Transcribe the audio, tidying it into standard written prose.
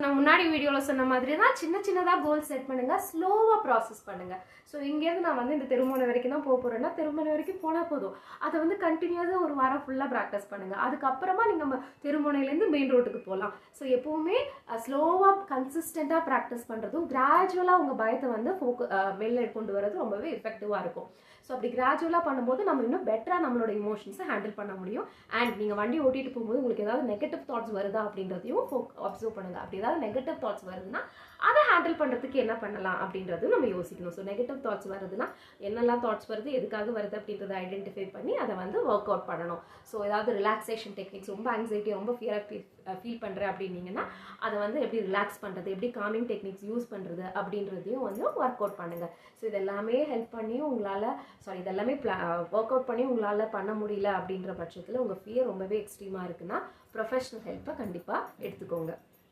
நான் முன்னாடி வீடியோவில் சொன்ன மாதிரி தான் சின்ன சின்னதாக கோல் செட் பண்ணுங்கள், ஸ்லோவாக ப்ராசஸ் பண்ணுங்கள். ஸோ இங்கேருந்து நான் வந்து இந்த திருமணம் வரைக்கும் தான் போக போகிறேன்னா திருமணம் வரைக்கும் போனால் போதும். அதை வந்து கண்டினியூஸாக ஒரு வாரம் ஃபுல்லாக ப்ராக்டிஸ் பண்ணுங்கள். அதுக்கப்புறமா நீங்கள் திருமணையிலேருந்து மெயின் ரோட்டுக்கு போகலாம். ஸோ எப்போவுமே ஸ்லோவாக கன்சிஸ்டண்ட்டாக ப்ராக்டிஸ் பண்ணுறதும் கிராஜுவலாக உங்கள் பயத்தை வந்து வெளில கொண்டு வரது ரொம்பவே எஃபெக்டிவாக இருக்கும். ஸோ அப்படி கிராஜுவலாக பண்ணும்போது நம்ம இன்னும் பெட்டராக நம்மளோட இமோஷன்ஸை ஹேண்டில் பண்ண முடியும். அண்ட் நீங்கள் வண்டி ஓட்டிகிட்டு போகும்போது உங்களுக்கு ஏதாவது நெகட்டிவ் தாட்ஸ் வருதா அப்படின்றதையும் அப்சர்வ் பண்ணுங்கள். அப்படி ஏதாவது நெகட்டிவ் தாட்ஸ் வருதுன்னா அதை ஹேண்டில் பண்ணுறதுக்கு என்ன பண்ணலாம் அப்படின்றதும் நம்ம யோசிக்கணும். ஸோ நெகட்டிவ் தாட்ஸ் வருதுன்னா என்னெல்லாம் தாட்ஸ் வருது, எதுக்காக வருது அப்படின்றத ஐடென்டிஃபை பண்ணி அதை வந்து ஒர்க் அவுட் பண்ணணும். ஸோ ஏதாவது ரிலாக்ஸேஷன் டெக்னிக்ஸ், ரொம்ப ஆங்ஸைட்டி, ரொம்ப ஃபியராக ஃபீல் பண்ணுறேன் அப்படின்னீங்கன்னா அதை வந்து எப்படி ரிலாக்ஸ் பண்ணுறது, எப்படி காமிங் டெக்னிக்ஸ் யூஸ் பண்ணுறது அப்படின்றதையும் வந்து ஒர்க் அவுட் பண்ணுங்கள். ஸோ இதெல்லாமே ஹெல்ப் பண்ணியும் உங்களால் இதெல்லாமே ஒர்க் அவுட் பண்ணி உங்களால் பண்ண முடியல அப்படின்ற பட்சத்தில் உங்கள் ஃபியர் ரொம்பவே எக்ஸ்ட்ரீமாக இருக்குன்னா ப்ரொஃபஷனல் ஹெல்ப்பை கண்டிப்பாக எடுத்துக்கோங்க.